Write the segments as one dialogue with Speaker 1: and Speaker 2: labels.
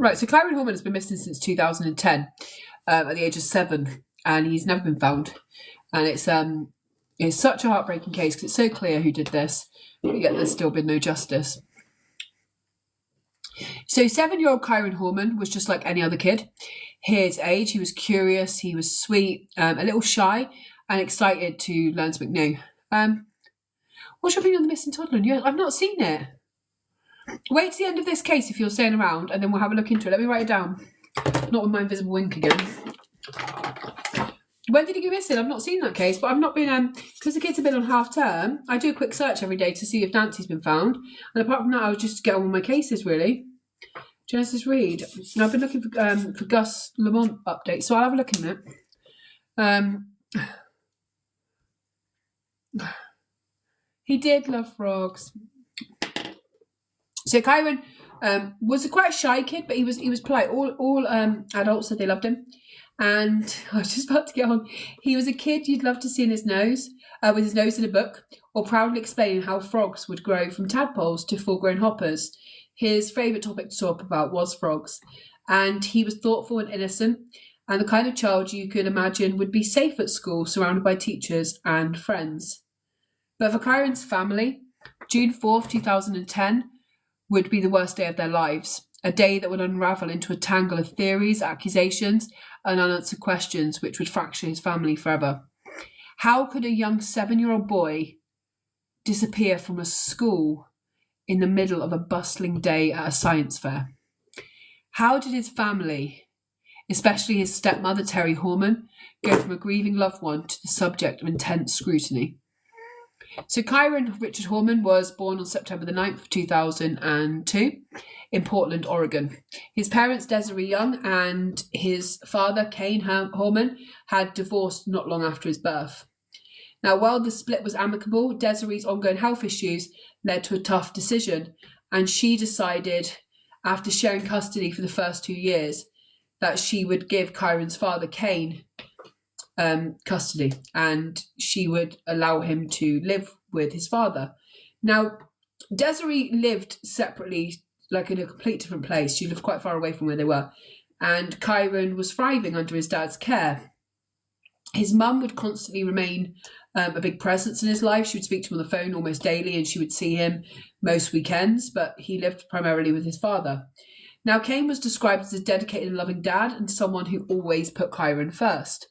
Speaker 1: Right, so Kyron Horman has been missing since 2010 at the age of 7, and he's never been found. And it's such a heartbreaking case because it's so clear who did this, but yet there's still been no justice. So 7-year-old Kyron Horman was just like any other kid. His age, he was curious, he was sweet, a little shy, and excited to learn something new. What's your opinion on the missing toddler? I've not seen it. Wait to the end of this case if you're staying around, and then we'll have a look into it. Let me write it down. Not with my invisible ink again. When did he go missing? I've not seen that case, but I've not been, because the kids have been on half term, I do a quick search every day to see if Nancy's been found. And apart from that, I was just to get on with my cases, really. Genesis Reed. And I've been looking for Gus Lamont updates, so I'll have a look in it. He did love frogs. So Kyron was quite a shy kid, but he was polite. All adults said they loved him. And I was just about to get on. He was a kid you'd love to see in his nose, with his nose in a book, or proudly explaining how frogs would grow from tadpoles to full-grown hoppers. His favourite topic to talk about was frogs. And he was thoughtful and innocent, and the kind of child you could imagine would be safe at school, surrounded by teachers and friends. But for Kyron's family, June 4th, 2010 would be the worst day of their lives. A day that would unravel into a tangle of theories, accusations, and unanswered questions which would fracture his family forever. How could a young 7-year-old boy disappear from a school in the middle of a bustling day at a science fair? How did his family, especially his stepmother Terry Horman, go from a grieving loved one to the subject of intense scrutiny? So Kyron Richard Horman was born on September the 9th, 2002 in Portland, Oregon. His parents, Desiree Young, and his father, Kane Horman, had divorced not long after his birth. Now, while the split was amicable, Desiree's ongoing health issues led to a tough decision, and she decided, after sharing custody for the first 2 years, that she would give Kyron's father, Kane, custody, and she would allow him to live with his father. Now, Desiree lived separately, like in a complete different place. She lived quite far away from where they were, and Kyron was thriving under his dad's care. His mum would constantly remain a big presence in his life. She would speak to him on the phone almost daily, and she would see him most weekends, but he lived primarily with his father. Now, Kane was described as a dedicated and loving dad and someone who always put Kyron first.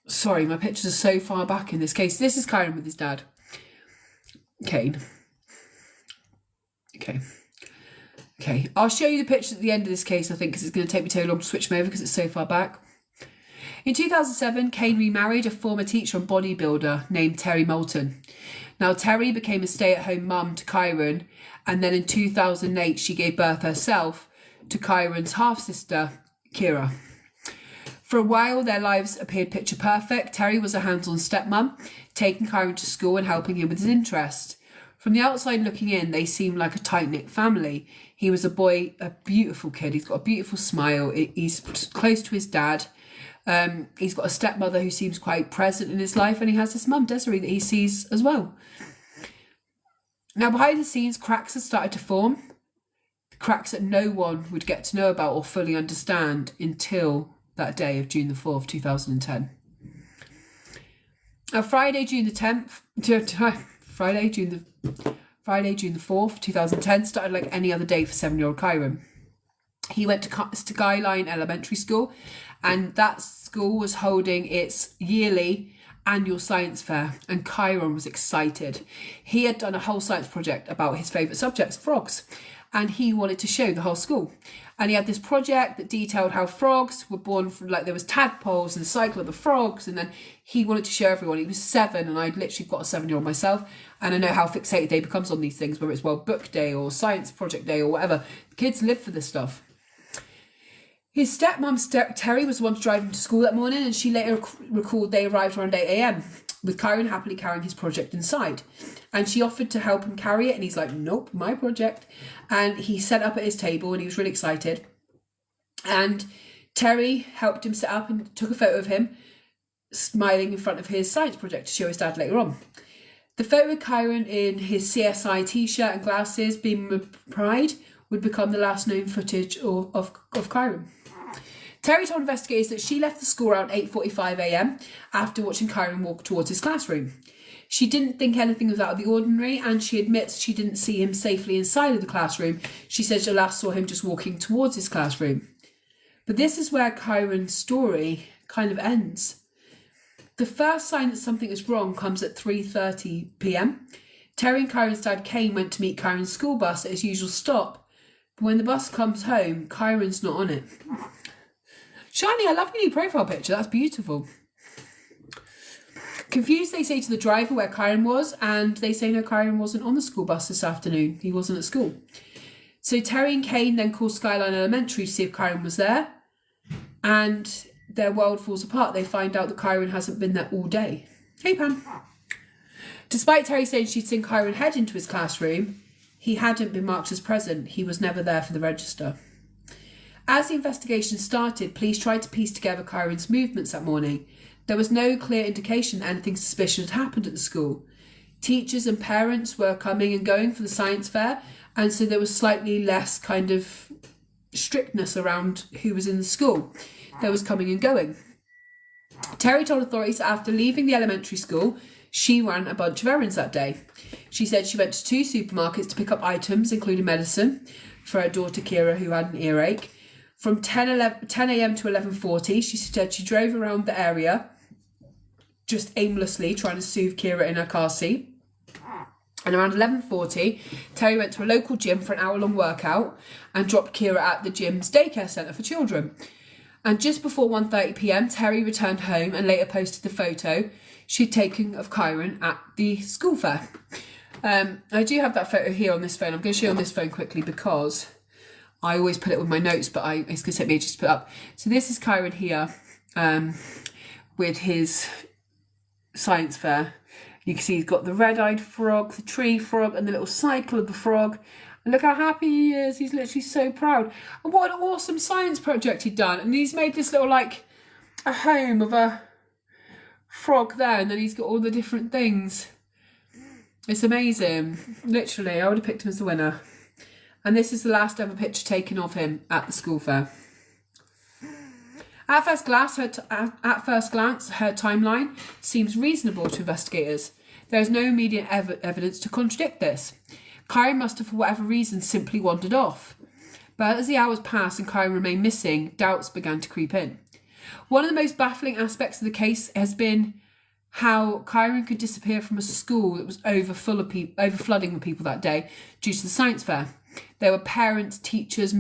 Speaker 1: Sorry, my pictures are so far back in this case. This is Kyron with his dad, Kane. Okay. I'll show you the pictures at the end of this case, I think, because it's going to take me too long to switch them over because it's so far back. In 2007, Kane remarried a former teacher and bodybuilder named Terry Moulton. Now, Terry became a stay-at-home mum to Kyron, and then in 2008, she gave birth herself to Kyron's half-sister, Kira. For a while, their lives appeared picture perfect. Terry was a hands-on stepmom, taking Kyron to school and helping him with his interests. From the outside looking in, they seemed like a tight-knit family. He was a beautiful kid. He's got a beautiful smile. He's close to his dad. He's got a stepmother who seems quite present in his life, and he has this mum, Desiree, that he sees as well. Now, behind the scenes, cracks had started to form. Cracks that no one would get to know about or fully understand until that day of June the 4th, 2010. Now, Friday, June the 4th, 2010 started like any other day for 7-year-old Kyron. He went to Skyline Elementary School, and that school was holding its yearly annual science fair, and Kyron was excited. He had done a whole science project about his favourite subjects, frogs, and he wanted to show the whole school. And he had this project that detailed how frogs were born from, like, there was tadpoles and the cycle of the frogs, and then he wanted to show everyone. He was 7, and I'd literally got a 7-year-old myself, and I know how fixated they becomes on these things, whether it's World Book Day or Science Project Day or whatever. The kids live for this stuff. His stepmom, Terry, was the one to drive him to school that morning, and she later recalled they arrived around 8 a.m. with Kyron happily carrying his project inside. And she offered to help him carry it, and he's like, nope, my project. And he sat up at his table, and he was really excited. And Terry helped him set up and took a photo of him smiling in front of his science project to show his dad later on. The photo of Kyron in his CSI t-shirt and glasses, beaming with pride, would become the last known footage of Kyron. Terry told investigators that she left the school around 8:45 a.m. after watching Kyron walk towards his classroom. She didn't think anything was out of the ordinary, and she admits she didn't see him safely inside of the classroom. She said she last saw him just walking towards his classroom. But this is where Kyron's story kind of ends. The first sign that something is wrong comes at 3:30 p.m. Terry and Kyron's dad Kane went to meet Kyron's school bus at his usual stop. But when the bus comes home, Kyron's not on it. Shani, I love your new profile picture. That's beautiful. Confused, they say to the driver where Kyron was, and they say no, Kyron wasn't on the school bus this afternoon. He wasn't at school. So Terry and Kane then call Skyline Elementary to see if Kyron was there, and their world falls apart. They find out that Kyron hasn't been there all day. Hey, Pam. Despite Terry saying she'd seen Kyron head into his classroom, he hadn't been marked as present. He was never there for the register. As the investigation started, police tried to piece together Kyron's movements that morning. There was no clear indication that anything suspicious had happened at the school. Teachers and parents were coming and going for the science fair, and so there was slightly less kind of strictness around who was in the school. There was coming and going. Terry told authorities that after leaving the elementary school, she ran a bunch of errands that day. She said she went to 2 supermarkets to pick up items, including medicine, for her daughter Kira, who had an earache. From 10 a.m. to 11:40, she said she drove around the area, just aimlessly trying to soothe Kira in her car seat. And around 11:40, Terry went to a local gym for an hour-long workout and dropped Kira at the gym's daycare centre for children. And just before 1:30 p.m, Terry returned home and later posted the photo she'd taken of Kyron at the school fair. I do have that photo here on this phone. I'm going to show you on this phone quickly because I always put it with my notes, but it's going to take me ages to put up. So this is Kyron here with his science fair. You can see he's got the red-eyed frog, the tree frog, and the little cycle of the frog. And look how happy he is. He's literally so proud. And what an awesome science project he'd done. And he's made this little, like, a home of a frog there. And then he's got all the different things. It's amazing. Literally, I would have picked him as the winner. And this is the last ever picture taken of him at the school fair. At first glance, her timeline seems reasonable to investigators. There is no immediate evidence to contradict this. Kyron must have, for whatever reason, simply wandered off. But as the hours passed and Kyron remained missing, doubts began to creep in. One of the most baffling aspects of the case has been how Kyron could disappear from a school that was overflooding with people that day due to the science fair. There were parents, teachers,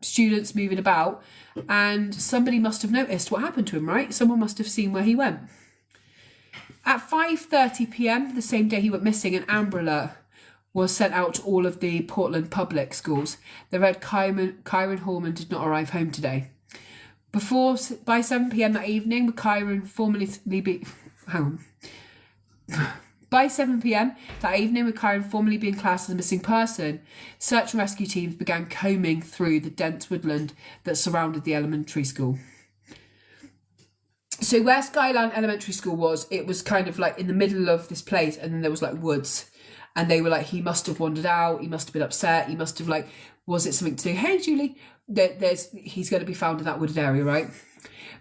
Speaker 1: students moving about, and somebody must have noticed what happened to him, right? Someone must have seen where he went. At 5:30 p.m, the same day he went missing, an Amber Alert was sent out to all of the Portland public schools. They read Kyron Horman did not arrive home today. By 7 p.m. that evening, with Kyron By 7 p.m. that evening, with Kyron formally being classed as a missing person, search and rescue teams began combing through the dense woodland that surrounded the elementary school. So where Skyline Elementary School was, it was kind of like in the middle of this place, and then there was like woods. And they were like, he must have wandered out, he must have been upset, he must have like, was it something to say, hey Julie, he's going to be found in that wooded area, right?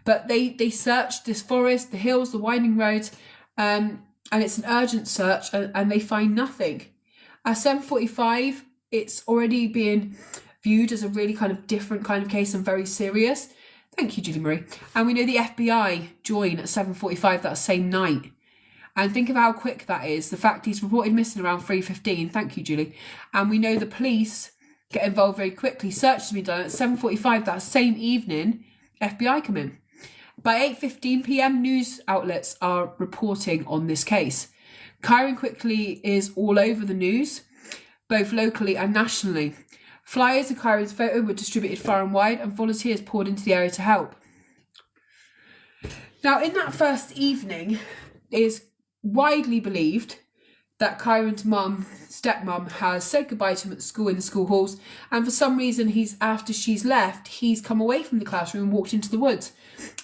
Speaker 1: But they searched this forest, the hills, the winding roads, and it's an urgent search, and they find nothing. At 7:45, it's already being viewed as a really kind of different kind of case and very serious. Thank you, Julie Marie. And we know the FBI join at 7:45 that same night. And think of how quick that is. The fact he's reported missing around 3:15. Thank you, Julie. And we know the police get involved very quickly. Search has been done at 7:45 that same evening. FBI come in. By 8:15 p.m, news outlets are reporting on this case. Kyron quickly is all over the news, both locally and nationally. Flyers of Kyron's photo were distributed far and wide, and volunteers poured into the area to help. Now, in that first evening, is widely believed that Kyron's stepmom has said goodbye to him at school in the school halls, and for some reason after she's left, he's come away from the classroom and walked into the woods.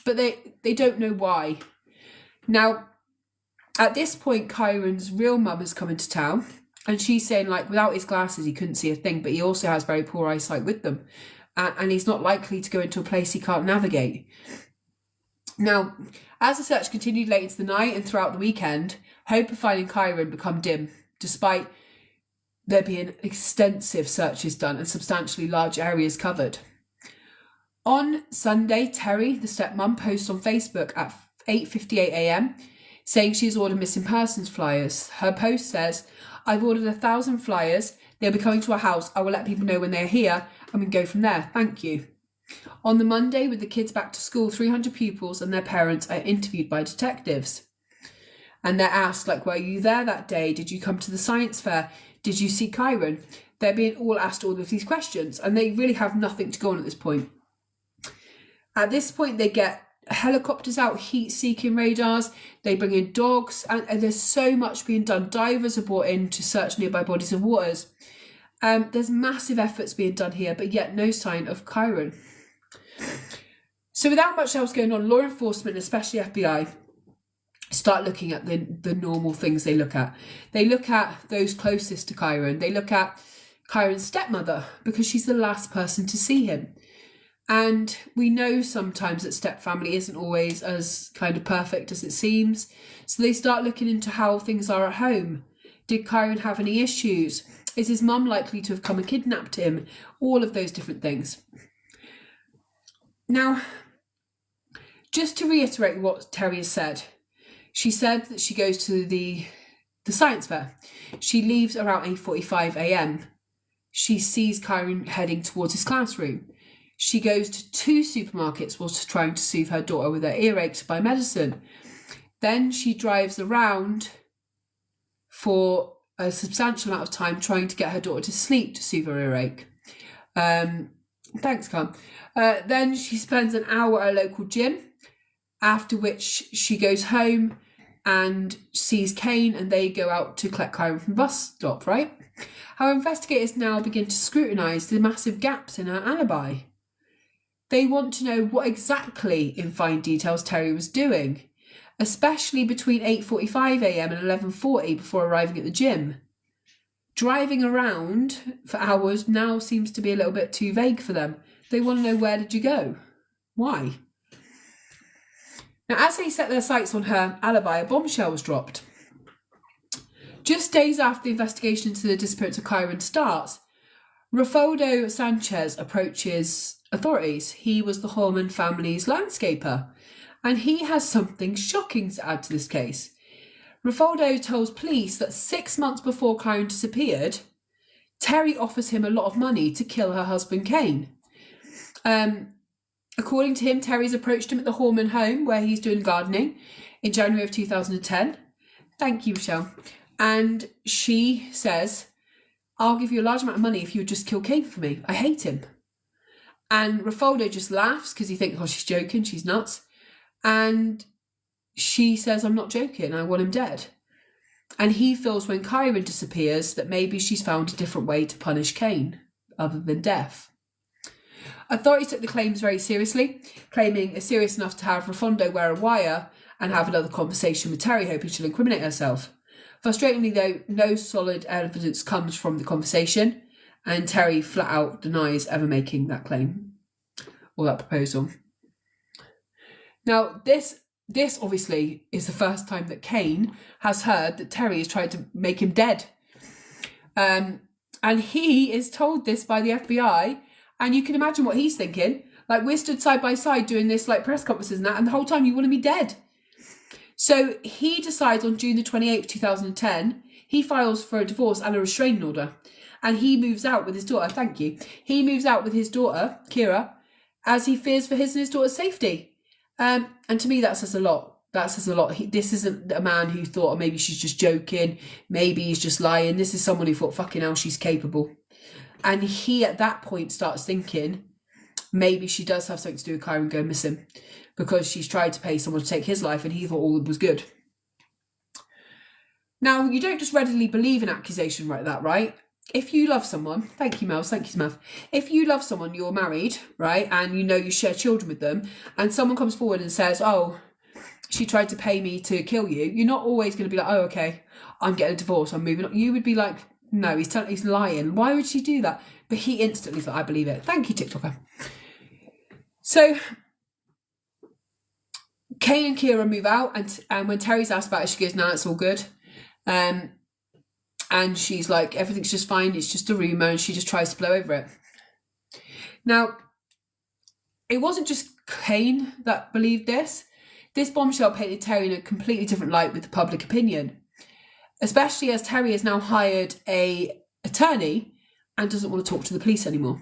Speaker 1: But they don't know why. Now, at this point, Kyron's real mum has come into town, and she's saying, like, without his glasses, he couldn't see a thing, but he also has very poor eyesight with them. And he's not likely to go into a place he can't navigate. Now, as the search continued late into the night and throughout the weekend, hope of finding Kyron become dim, despite there being extensive searches done and substantially large areas covered. On Sunday, Terry, the stepmom, posts on Facebook at 8:58am saying she's ordered missing persons flyers. Her post says, "I've ordered 1,000 flyers. They'll be coming to our house. I will let people know when they're here and we can go from there. Thank you." On the Monday, with the kids back to school, 300 pupils and their parents are interviewed by detectives. And they're asked, like, were you there that day? Did you come to the science fair? Did you see Kyron? They're being all asked all of these questions, and they really have nothing to go on at this point. At this point, they get helicopters out, heat-seeking radars. They bring in dogs, and there's so much being done. Divers are brought in to search nearby bodies of waters. There's massive efforts being done here, but yet no sign of Kyron. So without much else going on, law enforcement, especially FBI, start looking at the normal things they look at. They look at those closest to Kyron. They look at Kyron's stepmother, because she's the last person to see him. And we know sometimes that stepfamily isn't always as kind of perfect as it seems. So they start looking into how things are at home. Did Kyron have any issues? Is his mum likely to have come and kidnapped him? All of those different things. Now, just to reiterate what Terry has said, she said that she goes to the science fair. She leaves around 8:45am. She sees Kyron heading towards his classroom. She goes to 2 supermarkets whilst trying to soothe her daughter with her earache to buy medicine. Then she drives around for a substantial amount of time trying to get her daughter to sleep to soothe her earache. Thanks, Carl. Then she spends an hour at a local gym, after which she goes home and sees Kane, and they go out to collect Kyron from the bus stop, right? Our investigators now begin to scrutinise the massive gaps in her alibi. They want to know what exactly in fine details Terry was doing, especially between 8:45am and 11:40 before arriving at the gym. Driving around for hours now seems to be a little bit too vague for them. They want to know, where did you go? Why? Now, as they set their sights on her alibi, a bombshell was dropped. Just days after the investigation into the disappearance of Kyron starts, Rafoldo Sanchez approaches authorities. He was the Horman family's landscaper, and he has something shocking to add to this case. Rafoldo tells police that 6 months before Kyron disappeared, Terry offers him a lot of money to kill her husband, Kane. According to him, Terry's approached him at the Horman home where he's doing gardening in January of 2010. Thank you, Michelle. And she says, "I'll give you a large amount of money if you would just kill Kane for me. I hate him." And Rafoldo just laughs because he thinks, oh, she's joking, she's nuts. And she says, "I'm not joking, I want him dead." And he feels when Kyron disappears that maybe she's found a different way to punish Kane other than death. Authorities took the claims very seriously, claiming it's serious enough to have Rafoldo wear a wire and have another conversation with Terry, hoping she'll incriminate herself. Frustratingly, though, no solid evidence comes from the conversation, and Terry flat out denies ever making that claim or that proposal. Now, this obviously is the first time that Kane has heard that Terry has tried to make him dead. And he is told this by the FBI, and you can imagine what he's thinking. Like, we're stood side by side doing this, like, press conferences and that, and the whole time you want me dead. So he decides on June the 28th, 2010, he files for a divorce and a restraining order. And he moves out with his daughter. Thank you. He moves out with his daughter, Kira, as he fears for his and his daughter's safety. And to me, that says a lot. That says a lot. This isn't a man who thought, oh, maybe she's just joking. Maybe he's just lying. This is someone who thought, fucking hell, she's capable. And he, at that point, starts thinking, maybe she does have something to do with Kyron going missing, because she's tried to pay someone to take his life and he thought all was good. Now, you don't just readily believe an accusation like that, right? If you love someone, thank you, Mel, thank you, Smith. If you love someone, you're married, right? And you know you share children with them, and someone comes forward and says, oh, she tried to pay me to kill you, you're not always going to be like, oh, okay, I'm getting a divorce, I'm moving on. You would be like, no, he's lying. Why would she do that? But he instantly thought, I believe it. Thank you, TikToker. So Kay and Kira move out, and when Terry's asked about it, she goes, no, it's all good. And she's like, everything's just fine, it's just a rumour, and she just tries to blow over it. Now, it wasn't just Kane that believed this. This bombshell painted Terry in a completely different light with the public opinion, especially as Terry has now hired an attorney and doesn't want to talk to the police anymore.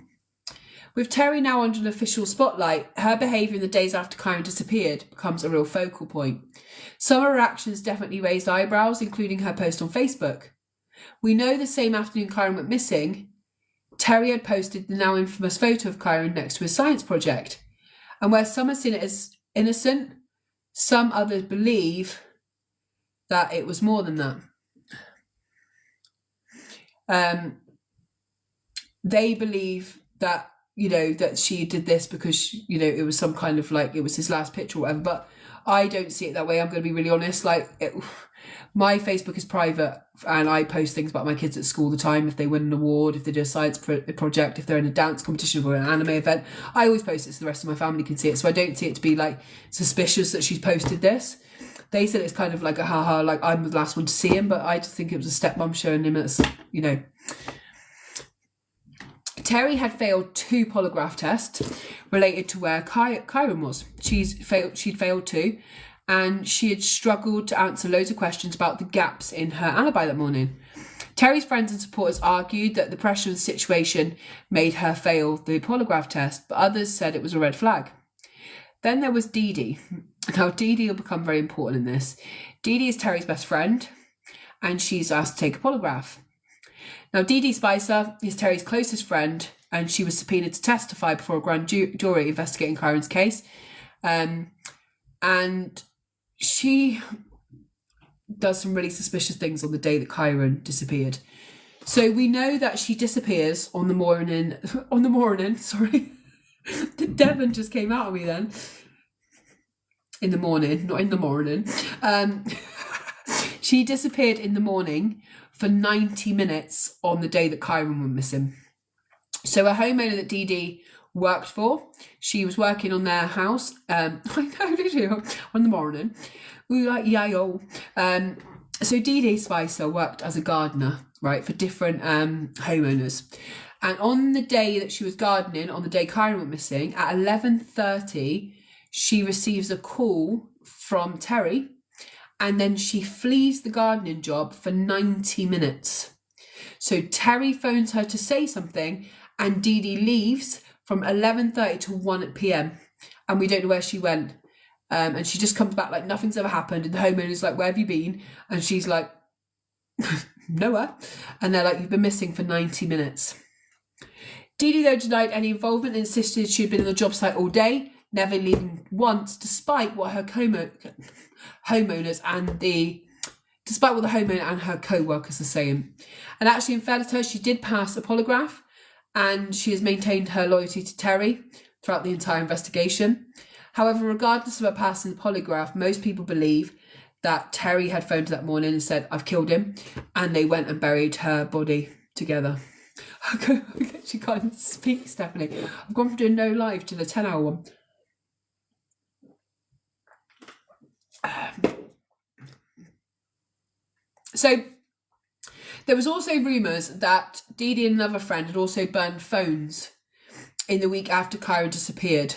Speaker 1: With Terry now under an official spotlight, her behaviour in the days after Kyron disappeared becomes a real focal point. Some of her actions definitely raised eyebrows, including her post on Facebook. We know the same afternoon Kyron went missing, Terry had posted the now infamous photo of Kyron next to his science project. And where some have seen it as innocent, some others believe that it was more than that. They believe that, that she did this because, it was some kind of it was his last picture or whatever. But I don't see it that way. I'm going to be really honest. My Facebook is private, and I post things about my kids at school all the time. If they win an award, if they do a science project, if they're in a dance competition or an anime event, I always post it so the rest of my family can see it. So I don't see it to be suspicious that she's posted this. They said it's kind of like a haha, I'm the last one to see him, but I just think it was a stepmom showing him as, Terry had failed 2 polygraph tests related to where Kyron was. She'd failed 2. And she had struggled to answer loads of questions about the gaps in her alibi that morning. Terry's friends and supporters argued that the pressure of the situation made her fail the polygraph test, but others said it was a red flag. Then there was Dee Dee. Now, Dee Dee will become very important in this. Dee Dee is Terry's best friend, and she's asked to take a polygraph. Now, Dee Dee Spicer is Terry's closest friend, and she was subpoenaed to testify before a grand jury investigating Kyron's case. And she does some really suspicious things on the day that Kyron disappeared. So we know that she disappears on the morning, sorry. The Devon just came out of me then. In the morning, not in the morning. She disappeared in the morning for 90 minutes on the day that Kyron went missing. So a homeowner that Dee Dee worked for, she was working on their house. I know, did you? On the morning. We were like, yayo. So Dee Dee Spicer worked as a gardener, right, for different homeowners. And on the day that she was gardening, on the day Kyron went missing, at 11:30, she receives a call from Terry, and then she flees the gardening job for 90 minutes. So Terry phones her to say something, and Dee Dee leaves from 11:30 to 1 p.m. And we don't know where she went. And she just comes back like nothing's ever happened. And the homeowner's like, where have you been? And she's like, nowhere. And they're like, you've been missing for 90 minutes. Dee Dee, though, denied any involvement and insisted she had been on the job site all day, never leaving once, despite what the homeowner and her co-workers are saying. And actually, in fairness to her, she did pass a polygraph, and she has maintained her loyalty to Terry throughout the entire investigation. However, regardless of her passing the polygraph, most people believe that Terry had phoned her that morning and said, I've killed him, and they went and buried her body together. I literally can't speak, Stephanie. I've gone from doing no live to the 10-hour one. So there was also rumours that Dee Dee and another friend had also burned phones in the week after Kyron disappeared.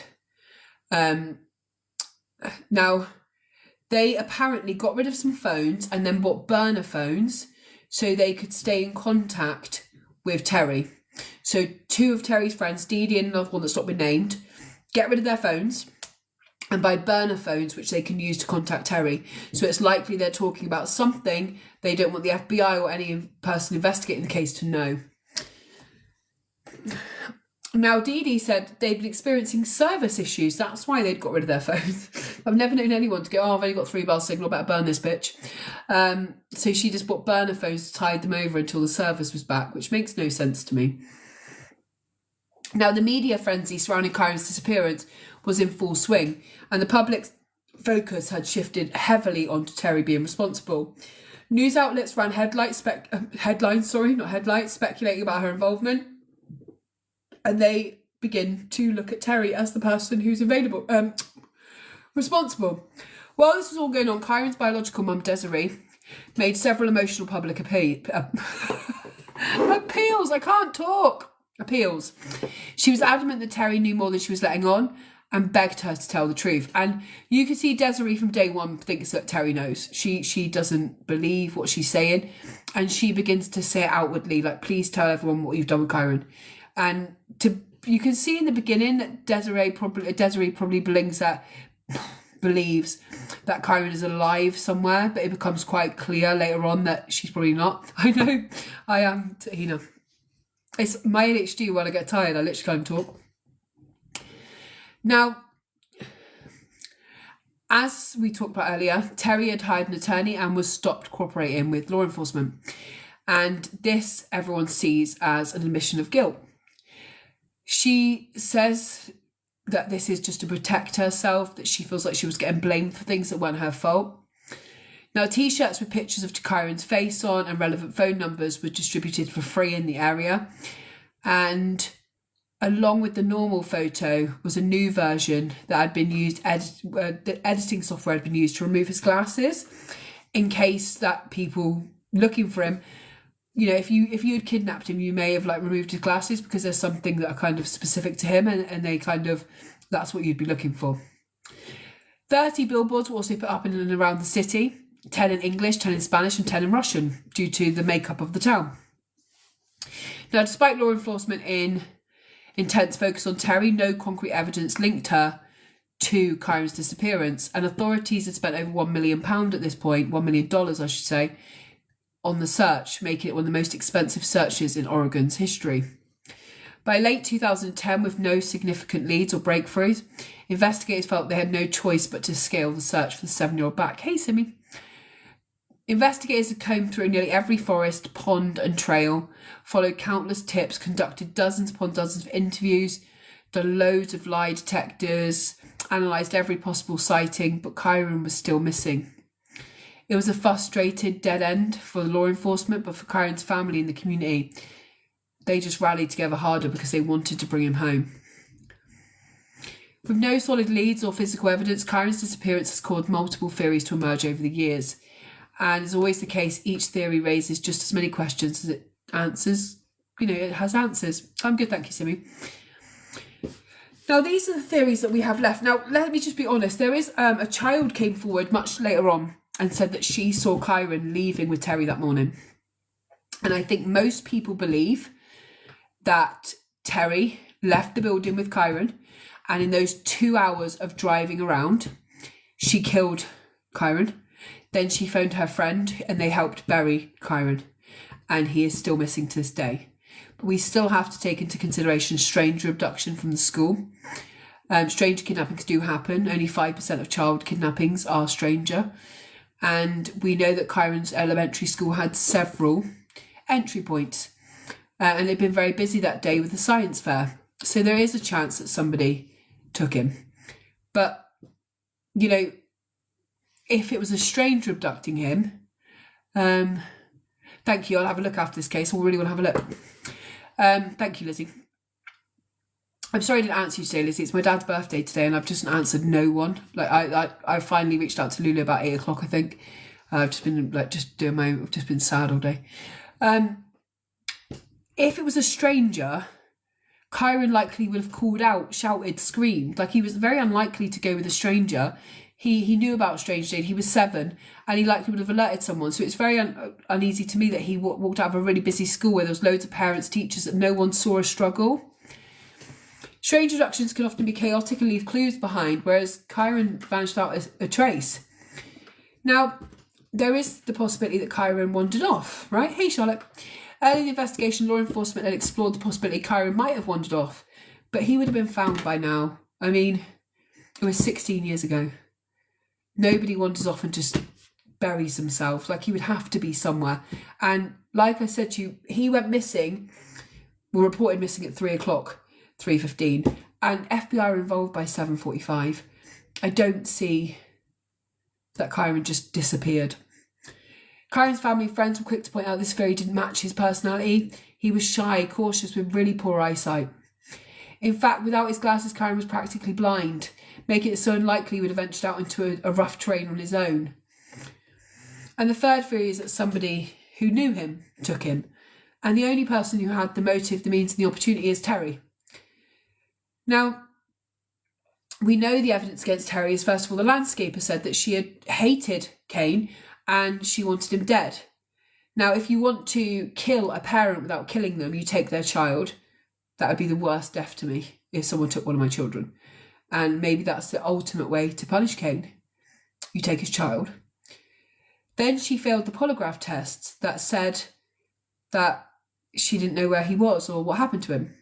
Speaker 1: Now, they apparently got rid of some phones and then bought burner phones so they could stay in contact with Terry. So 2 of Terry's friends, Dee Dee and another one that's not been named, get rid of their phones and buy burner phones which they can use to contact Terry. So it's likely they're talking about something they don't want the FBI or any person investigating the case to know. Now, Dee Dee said they'd been experiencing service issues. That's why they'd got rid of their phones. I've never known anyone to go, oh, I've only got 3 bar signal, better burn this bitch. So she just bought burner phones, tied them over until the service was back, which makes no sense to me. Now, the media frenzy surrounding Kyron's disappearance was in full swing, and the public's focus had shifted heavily onto Terry being responsible. News outlets ran headlines speculating about her involvement, and they begin to look at Terry as the person who's responsible. While this was all going on, Kyron's biological mum, Desiree, made several emotional public appeals. I can't talk. Appeals. She was adamant that Terry knew more than she was letting on and begged her to tell the truth. And you can see Desiree from day one thinks that Terry knows. She doesn't believe what she's saying, and she begins to say it outwardly, like, please tell everyone what you've done with Kyron. And you can see in the beginning that Desiree probably believes that Kyron is alive somewhere, but it becomes quite clear later on that she's probably not. I know, I am, it's my ADHD. When I get tired, I literally can't talk. Now, as we talked about earlier, Terry had hired an attorney and was stopped cooperating with law enforcement. And this everyone sees as an admission of guilt. She says that this is just to protect herself, that she feels like she was getting blamed for things that weren't her fault. Now, T-shirts with pictures of Kyron's face on and relevant phone numbers were distributed for free in the area. And along with the normal photo was a new version that had been used, the editing software had been used to remove his glasses in case that people looking for him, if you had kidnapped him, you may have removed his glasses because there's something that are kind of specific to him, and they that's what you'd be looking for. 30 billboards were also put up in and around the city, 10 in English, 10 in Spanish, and 10 in Russian, due to the makeup of the town. Now, despite law enforcement in intense focus on Terry, no concrete evidence linked her to Kyron's disappearance, and authorities had spent over £1 million at this point, $1 million I should say, on the search, making it one of the most expensive searches in Oregon's history. By late 2010, with no significant leads or breakthroughs, investigators felt they had no choice but to scale the search for the 7-year-old back. Hey, Simi. Investigators had combed through nearly every forest, pond and trail, followed countless tips, conducted dozens upon dozens of interviews, done loads of lie detectors, analysed every possible sighting, but Kyron was still missing. It was a frustrated dead end for law enforcement, but for Kyron's family and the community, they just rallied together harder because they wanted to bring him home. With no solid leads or physical evidence, Kyron's disappearance has caused multiple theories to emerge over the years. And as always the case, each theory raises just as many questions as it answers. It has answers. I'm good, thank you, Simi. Now, these are the theories that we have left. Now, let me just be honest. There is a child came forward much later on and said that she saw Kyron leaving with Terry that morning. And I think most people believe that Terry left the building with Kyron, and in those 2 hours of driving around, she killed Kyron. Then she phoned her friend and they helped bury Kyron, and he is still missing to this day. But we still have to take into consideration stranger abduction from the school. Stranger kidnappings do happen. Only 5% of child kidnappings are stranger. And we know that Kyron's elementary school had several entry points. And they'd been very busy that day with the science fair. So there is a chance that somebody took him. But, if it was a stranger abducting him, thank you, I'll have a look after this case. I really want to have a look. Thank you, Lizzie. I'm sorry I didn't answer you today, Lizzie. It's my dad's birthday today and I've just answered no one. I finally reached out to Lulu about 8 o'clock, I think. I've just been I've just been sad all day. If it was a stranger, Kyron likely would have called out, shouted, screamed. He was very unlikely to go with a stranger. He knew about strange dating. He was 7 and he likely would have alerted someone. So it's very uneasy to me that he walked out of a really busy school where there was loads of parents, teachers, that no one saw a struggle. Strange abductions can often be chaotic and leave clues behind, whereas Kyron vanished without a trace. Now, there is the possibility that Kyron wandered off, right? Hey, Charlotte. Early in the investigation, law enforcement had explored the possibility Kyron might have wandered off, but he would have been found by now. I mean, it was 16 years ago. Nobody wanders off and just buries himself. Like, he would have to be somewhere. And like I said to you, he went missing, were reported missing at 3 o'clock, 3:15, and FBI were involved by 7:45. I don't see that Kyron just disappeared. Kyron's family and friends were quick to point out this theory didn't match his personality. He was shy, cautious, with really poor eyesight. In fact, without his glasses, Kyron was practically blind, making it so unlikely he would have ventured out into a rough terrain on his own. And the third theory is that somebody who knew him took him, and the only person who had the motive, the means, and the opportunity is Terry. Now, we know the evidence against Terry is, first of all, the landscaper said that she had hated Kane and she wanted him dead. Now, if you want to kill a parent without killing them, you take their child. That would be the worst death to me if someone took one of my children. And maybe that's the ultimate way to punish Kane. You take his child. Then she failed the polygraph tests that said that she didn't know where he was or what happened to him.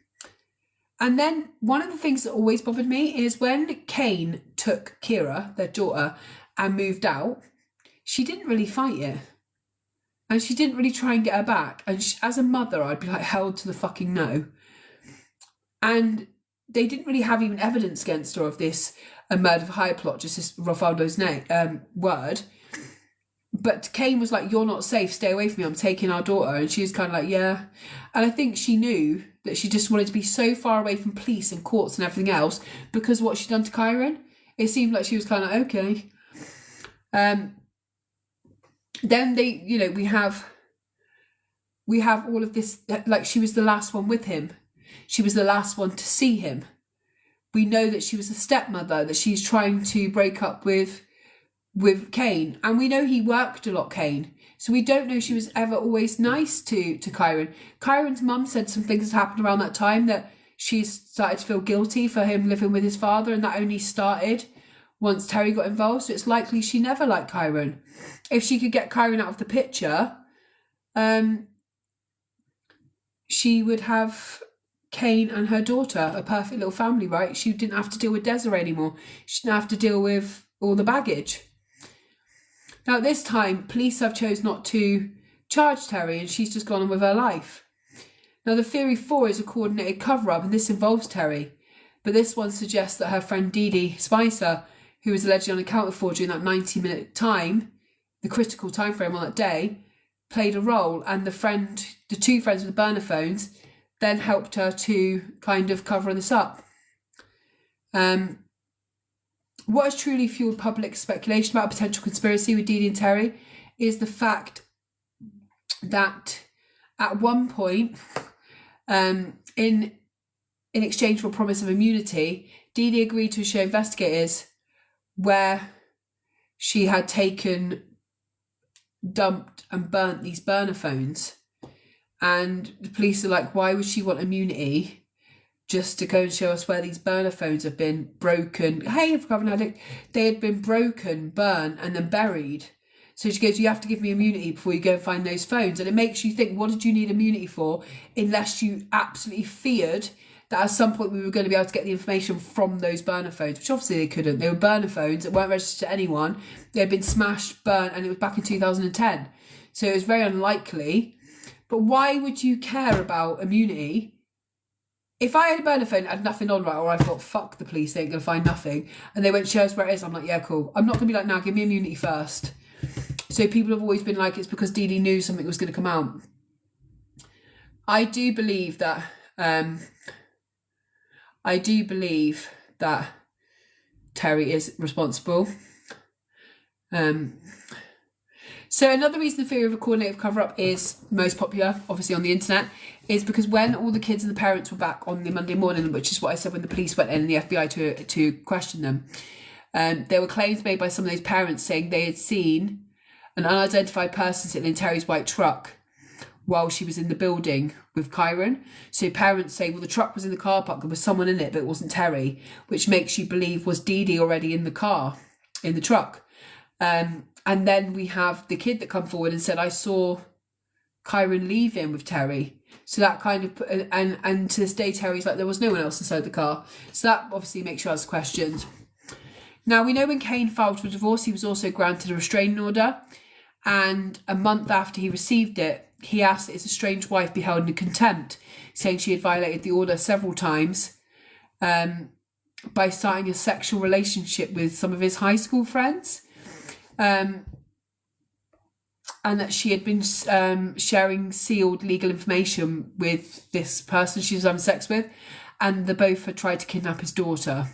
Speaker 1: And then one of the things that always bothered me is when Kane took Kira, their daughter, and moved out, she didn't really fight it. And she didn't really try and get her back. And as a mother, I'd be like, held to the fucking no. And they didn't really have even evidence against her of this a murder for hire plot, just this Rafaldo's word. But Kane was like, you're not safe, stay away from me, I'm taking our daughter. And she was kind of like, yeah. And I think she knew that she just wanted to be so far away from police and courts and everything else because of what she'd done to Kyron. It seemed like she was kind of like, okay. Then they, you know, we have all of this, like she was the last one with him. She was the last one to see him. We know that she was a stepmother, that she's trying to break up with Kane. And we know he worked a lot, Kane. So we don't know she was ever always nice to Kyron. Kyron's mum said some things that happened around that time, that she started to feel guilty for him living with his father, and that only started once Terry got involved. So it's likely she never liked Kyron. If she could get Kyron out of the picture, she would have Kane and her daughter, a perfect little family, right? She didn't have to deal with Desiree anymore. She didn't have to deal with all the baggage. Now, at this time, police have chose not to charge Terry, and she's just gone on with her life. Now, the theory 4 is a coordinated cover-up, and this involves Terry. But this one suggests that her friend Dee Dee Spicer, who was allegedly unaccounted for during that 90-minute time, the critical time frame on that day, played a role, and the two friends with the burner phones then helped her to kind of cover this up. What has truly fueled public speculation about a potential conspiracy with Dee Dee and Terry is the fact that at one point, in exchange for a promise of immunity, Dee Dee agreed to show investigators where she had taken, dumped and burnt these burner phones. And the police are like, why would she want immunity just to go and show us where these burner phones have been broken? Hey, I've got an addict. They had been broken, burnt, and then buried. So she goes, you have to give me immunity before you go and find those phones. And it makes you think, what did you need immunity for, unless you absolutely feared that at some point we were going to be able to get the information from those burner phones, which obviously they couldn't. They were burner phones that weren't registered to anyone. They had been smashed, burnt, and it was back in 2010. So it was very unlikely. But why would you care about immunity? If I had a burner phone, had nothing on, right, or I thought, fuck the police, they ain't going to find nothing, and they went, show us where it is, I'm like, yeah, cool. I'm not going to be like, nah, give me immunity first. So people have always been like, it's because Dee Dee knew something was going to come out. I do believe that Terry is responsible. So another reason the theory of a coordinated cover-up is most popular, obviously on the internet, is because when all the kids and the parents were back on the Monday morning, which is what I said when the police went in and the FBI to question them, there were claims made by some of those parents saying they had seen an unidentified person sitting in Terry's white truck while she was in the building with Kyron. So parents say, well, the truck was in the car park, there was someone in it, but it wasn't Terry, which makes you believe was Dee Dee already in the car, in the truck. And then we have the kid that come forward and said, I saw Kyron leaving with Terry. So that kind of, and to this day, Terry's like, there was no one else inside the car. So that obviously makes you ask questions. Now, we know when Kane filed for divorce, he was also granted a restraining order. And a month after he received it, he asked that his estranged wife be held in contempt, saying she had violated the order several times by starting a sexual relationship with some of his high school friends. And that she had been sharing sealed legal information with this person she was having sex with, and they both had tried to kidnap his daughter.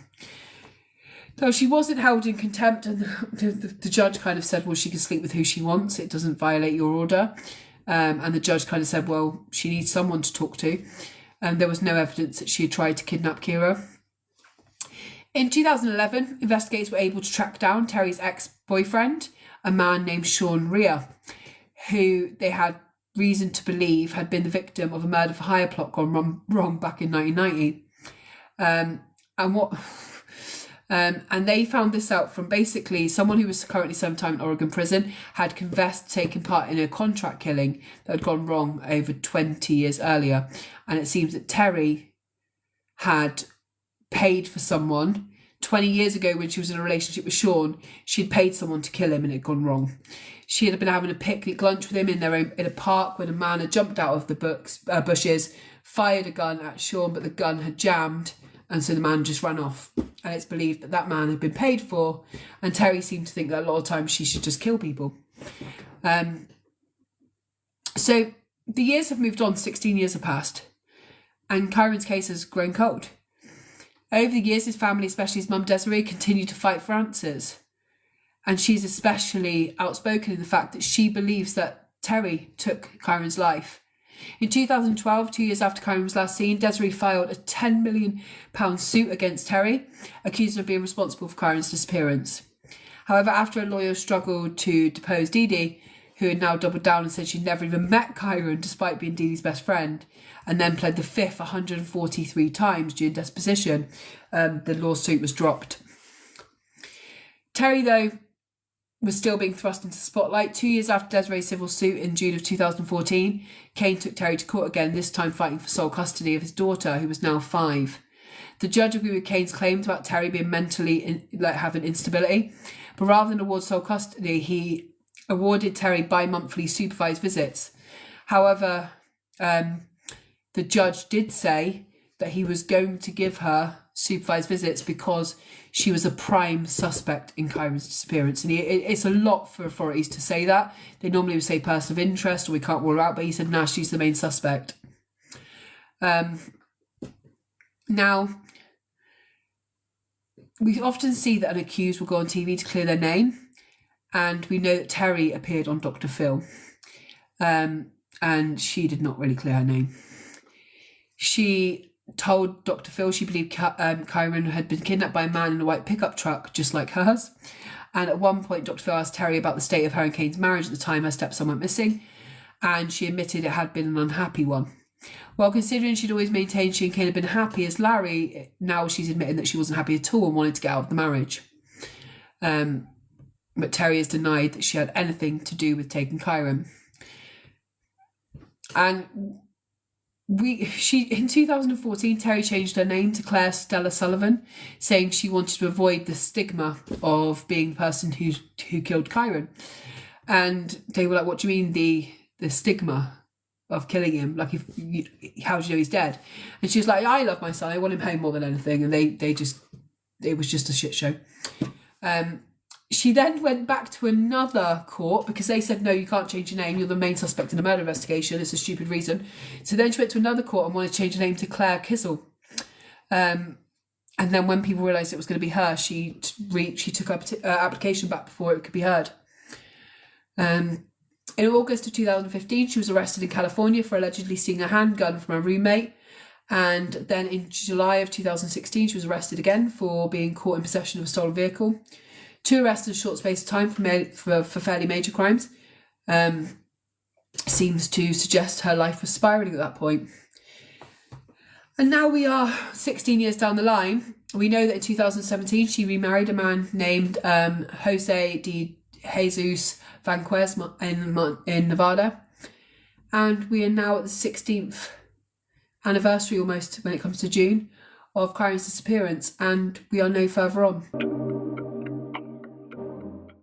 Speaker 1: Now, she wasn't held in contempt, and the judge kind of said, well, she can sleep with who she wants, it doesn't violate your order. And the judge kind of said, well, she needs someone to talk to. And there was no evidence that she had tried to kidnap Kyra. In 2011, investigators were able to track down Terry's ex-boyfriend, a man named Sean Rhea, who they had reason to believe had been the victim of a murder for hire plot gone wrong back in 1990. And they found this out from basically someone who was currently serving time in Oregon prison had confessed to taking part in a contract killing that had gone wrong over 20 years earlier. And it seems that Terry had paid for someone 20 years ago when she was in a relationship with Sean. She'd paid someone to kill him and it had gone wrong. She had been having a picnic lunch with him in a park when a man had jumped out of the bushes, fired a gun at Sean, but the gun had jammed, and so the man just ran off. And it's believed that that man had been paid for, and Terry seemed to think that a lot of times she should just kill people. So the years have moved on, 16 years have passed, and Kyron's case has grown cold. Over the years, his family, especially his mum Desiree, continued to fight for answers. And she's especially outspoken in the fact that she believes that Terry took Kyron's life. In 2012, 2 years after Kyron was last seen, Desiree filed a £10 million suit against Terry, accused of being responsible for Kyron's disappearance. However, after a lawyer struggled to depose Dee Dee, who had now doubled down and said she'd never even met Kyron despite being Dee Dee's best friend, and then pled the fifth 143 times during deposition, the lawsuit was dropped. Terry, though, was still being thrust into the spotlight. 2 years after Desiree's civil suit in June of 2014, Kane took Terry to court again, this time fighting for sole custody of his daughter, who was now 5. The judge agreed with Kane's claims about Terry being mentally, having instability, but rather than award sole custody, he awarded Terry bi-monthly supervised visits. However, the judge did say that he was going to give her supervised visits because she was a prime suspect in Kyron's disappearance. And it's a lot for authorities to say that. They normally would say person of interest or we can't rule her out, but he said, nah, she's the main suspect. Now, we often see that an accused will go on TV to clear their name. And we know that Terry appeared on Dr. Phil. And she did not really clear her name. She told Dr. Phil she believed Kyron had been kidnapped by a man in a white pickup truck, just like hers. And at one point, Dr. Phil asked Terry about the state of her and Kane's marriage at the time her stepson went missing, and she admitted it had been an unhappy one. Well, considering she'd always maintained she and Kane had been happy as Larry, now she's admitting that she wasn't happy at all and wanted to get out of the marriage. But Terry has denied that she had anything to do with taking Kyron. And in 2014, Terry changed her name to Claire Stella Sullivan, saying she wanted to avoid the stigma of being the person who killed Kyron. And they were like, what do you mean the stigma of killing him? Like, how do you know he's dead? And she was like, I love my son, I want him home more than anything. And it was just a shit show. She then went back to another court because they said, no, you can't change your name. You're the main suspect in a murder investigation. It's a stupid reason. So then she went to another court and wanted to change her name to Claire Kissel. And then when people realised it was going to be her, she took her application back before it could be heard. In August of 2015, she was arrested in California for allegedly stealing a handgun from her roommate. And then in July of 2016, she was arrested again for being caught in possession of a stolen vehicle. 2 arrests in a short space of time for fairly major crimes. Seems to suggest her life was spiralling at that point. And now we are 16 years down the line. We know that in 2017 she remarried a man named Jose de Jesus Vanquez in Nevada. and we are now at the 16th anniversary almost when it comes to June of Kyron's disappearance, and we are no further on.